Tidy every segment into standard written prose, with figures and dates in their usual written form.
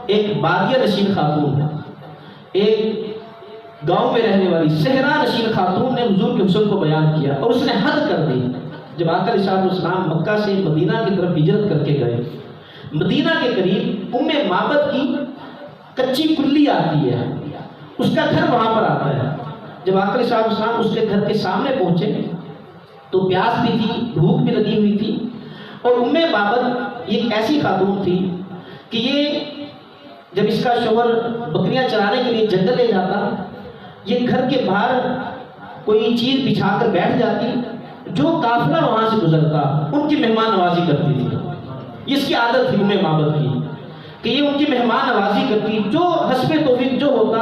ایک بادیہ نشین خاتون، ایک گاؤں میں رہنے والی صحرا نشین خاتون نے حضور کے حسن کو بیان کیا اور اس نے حد کر دی۔ جب آقا علیہ السلام مکہ سے مدینہ کی طرف ہجرت کر کے گئے، مدینہ کے قریب معبد کی کچی کلی آتی ہے، اس کا گھر وہاں پر آتا ہے۔ جب آقا علیہ السلام اس کے گھر کے سامنے پہنچے تو پیاس بھی تھی، بھوک بھی لگی ہوئی تھی، اور معبد ایک ایسی خاتون تھی کہ یہ جب اس کا شوہر بکریاں چرانے کے لیے جنگل لے جاتا، یہ گھر کے باہر کوئی چیز بچھا کر بیٹھ جاتی، جو قافلہ وہاں سے گزرتا ان کی مہمان نوازی کرتی تھی۔ اس کی عادت تھی معبد کی کہ یہ ان کی مہمان نوازی کرتی، جو حسب توفیق جو ہوتا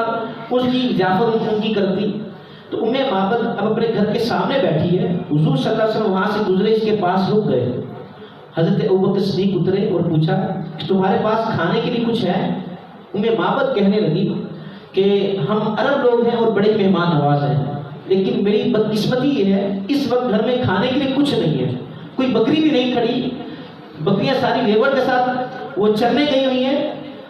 اس کی ضیافت ان کی کرتی۔ تو معبد اب اپنے گھر کے سامنے بیٹھی ہے، حضور صلی اللہ علیہ وسلم وہاں سے گزرے، اس کے پاس رک گئے۔ حضرت ابوبکر صدیق اترے اور پوچھا کہ تمہارے پاس کھانے کے لیے کچھ ہے؟ معبد کہنے لگی کہ ہم عرب لوگ ہیں اور بڑے مہمان نواز ہیں، لیکن میری بدقسمتی یہ ہے اس وقت گھر میں کھانے کے لیے کچھ نہیں ہے، کوئی بکری بھی نہیں کھڑی، بکریاں ساری لیبر کے ساتھ وہ چرنے گئی ہوئی ہیں،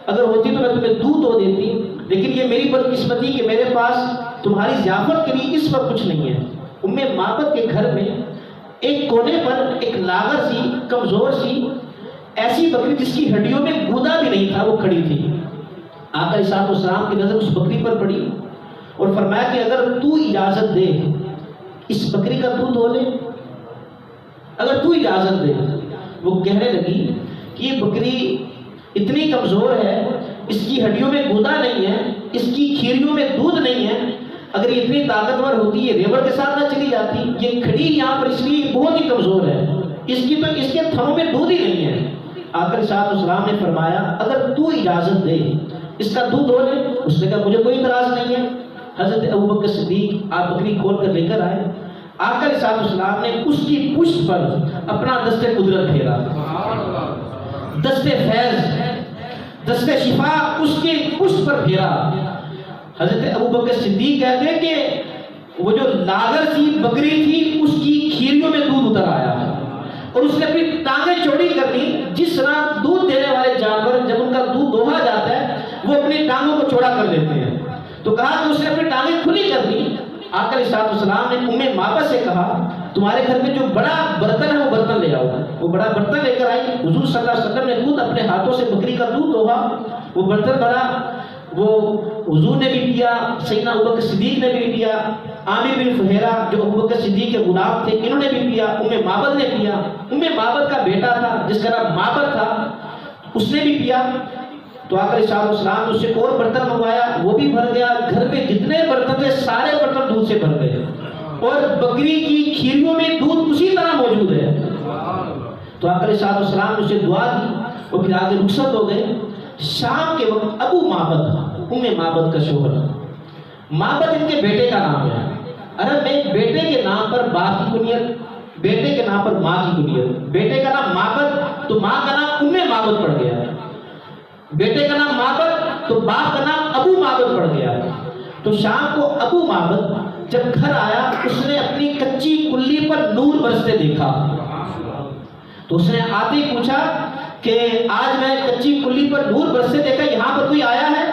اگر ہوتی تو میں تمہیں دودھ دو دیتی، لیکن یہ میری بدقسمتی کہ میرے پاس تمہاری ضیافت کے لیے اس وقت کچھ نہیں ہے۔ معبد کے گھر میں ایک کونے پر ایک لاغر سی، کمزور سی ایسی بکری جس کی ہڈیوں میں گودا بھی نہیں تھا، وہ کھڑی تھی۔ آقا علیہ السلام کی نظر اس بکری پر پڑی اور فرمایا کہ اگر تو اجازت دے اس بکری کا دودھ دو لے، اگر تو اجازت دے۔ وہ کہنے لگی کہ یہ بکری اتنی کمزور ہے، اس کی ہڈیوں میں گودا نہیں ہے، اس کی کھیریوں میں دودھ نہیں ہے، اگر یہ اتنی طاقتور ہوتی ہے ریوڑ کے ساتھ نہ چلی جاتی، یہ کھڑی یہاں پر اس لیے بہت ہی کمزور ہے، اس کے تھنوں میں دودھ ہی نہیں ہے۔ آقا علیہ السلام نے فرمایا اگر تو اجازت دے اس کا دودھ ہو لے۔ اس نے کہا مجھے کوئی اعتراض نہیں ہے۔ حضرت ابوبکر صدیق آپ بکری کھول کر لے کر آئے، آقا علیہ السلام نے اس کی پشت پر اپنا دست قدرت پھیرا، دست فیض، دست شفا اس کی پشت پر پھیرا۔ حضرت ابوبکر صدیق کہتے ہیں کہ وہ جو لاغر سی بکری تھی اس کی کھیریوں میں دودھ اتر آیا اور اس نے اپنی ٹانگیں چوڑی کر لی، جس طرح دودھ دینے والے جانور جب ان کا دودھ دوہا جاتا ہے وہ اپنی ٹانگوں کو چوڑا کر دیتے ہیں، تو کہا کہ اس نے اپنی ٹانگیں کھلی کر دی۔ آقا علیہ السلام نے معبد سے کہا تمہارے گھر میں جو بڑا برتن ہے وہ برتن لے آؤ۔ وہ بڑا برتن لے کر آئی، حضور صلی اللہ علیہ وسلم نے خود اپنے ہاتھوں سے بکری کا دودھ دوہا، وہ برتن بھرا، وہ حضور نے بھی پیا، سیدنا ابوبکر صدیق نے بھی پیا، عامر بن فہیرہ جو ابوبکر صدیق کے غلام تھے انہوں نے بھی پیا، معبد نے پیا، معبد کا بیٹا تھا جس کا نام معبد تھا اس نے بھی پیا۔ تو آقا علیہ السلام نے اس سے اور برتن منگوایا، وہ بھی بھر گیا، گھر میں جتنے برتن تھے سارے برتن دودھ سے بھر گئے اور بکری کی کھیریوں میں دودھ اسی طرح موجود ہے۔ تو آقا علیہ السلام نے اسے دعا دی اور پھر آگے رخصت ہو گئے۔ شام کے وقت ابو معبد، معبد کا شوہر، معبد ان کے بیٹے کا نام ہے۔ عرب میں بیٹے کے نام پر باپ کی کنیت، بیٹے کے نام پر ماں کی کنیت، بیٹے کا نام معبد تو ماں کا نام معبد پڑ گیا، بیٹے کا نام معبد تو باپ کا نام ابو معبد پڑ گیا۔ تو شام کو ابو معبد جب گھر آیا اس نے اپنی کچی کلی پر نور برستے دیکھا، تو اس نے آتے ہی پوچھا کہ آج میں کچی کلی پر نور برستے دیکھا، یہاں پر کوئی آیا ہے؟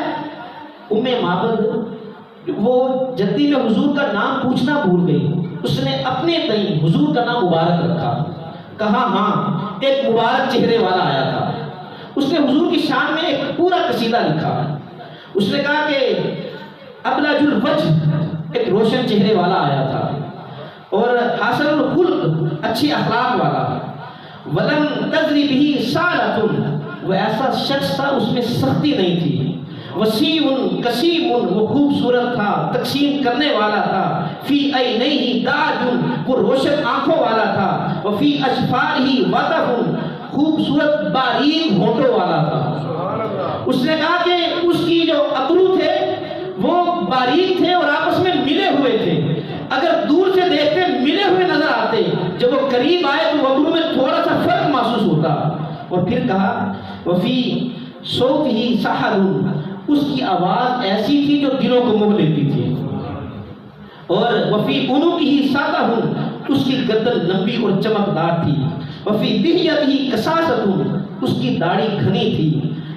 معبد وہ جلدی میں حضور کا نام پوچھنا بھول گئی، اس نے اپنے تئیں حضور کا نام مبارک رکھا، کہا ہاں ایک مبارک چہرے والا آیا تھا۔ اس نے حضور کی شان میں ایک پورا قصیدہ لکھا، اس نے کہا کہ ابلج الوجہ ایک روشن چہرے والا آیا تھا اور حسن الخلق اچھی اخلاق والا، ولم تجری بہ سالۃ وہ ایسا شخص تھا اس میں سختی نہیں تھی، وسیع کسیم وہ خوبصورت تھا، تقسیم کرنے والا تھا، فی عینیہ داج وہ روشن آنکھوں والا تھا، وفی اشفارہ وطف خوبصورت باریک ہونٹوں والا تھا۔ اس نے کہا کہ اس کی جو ابرو تھے وہ باریک تھے اور آپس میں ملے ہوئے تھے، اگر دور سے دیکھتے ملے ہوئے نظر آتے، جب وہ قریب آئے تو ابرو میں تھوڑا سا فرق محسوس ہوتا۔ اور پھر کہا وفی صوتہ سحر اس کی آواز ایسی تھی جو دلوں کو موہ لیتی تھی، اور وفی عنقہ ساتہ اس کی گردن لمبی اور چمکدار تھی، وفی لحیتہ کثاثۃ اس کی داڑھی گھنی تھی،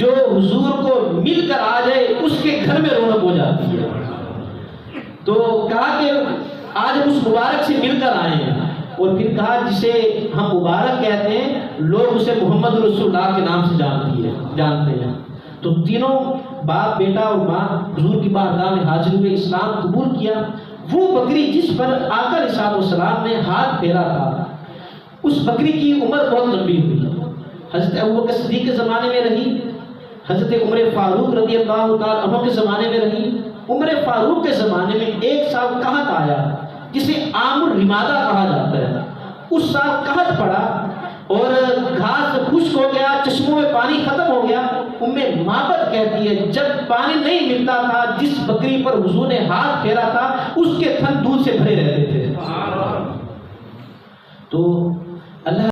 جو حضور کو مل کر آ جائے اس کے گھر میں رونق ہو جاتی ہے۔ تو کہا کہ آج ہم اس مبارک سے مل کر آئے ہیں، اور پھر کہا جسے ہم مبارک کہتے ہیں لوگ اسے محمد رسول اللہ کے نام سے جانتے ہیں۔ تو تینوں باپ بیٹا اور ماں حضور کی بارگاہ میں حاضر ہوئے، اسلام قبول کیا۔ وہ بکری جس پر آقا علیہ الصلوۃ والسلام نے ہاتھ پھیرا تھا، اس بکری کی عمر بہت لمبی ہوئی، حضرت ابوبکر صدیق کے زمانے میں رہی، حضرت عمر فاروق رضی اللہ تعالیٰ عنہ کے زمانے میں رہی۔ عمر فاروق کے زمانے میں ایک سال قحط آیا جسے عام الرمادہ کہا جاتا ہے۔ اس سال قحط پڑا اور گھاس خشک ہو گیا، چشموں میں پانی ختم ہو گیا۔ معبد کہتی ہے جب پانی نہیں ملتا تھا، جس بکری پر حضور نے ہاتھ پھیرا تھا اس کے تھن دودھ سے بھرے رہتے تھے۔ تو اللہ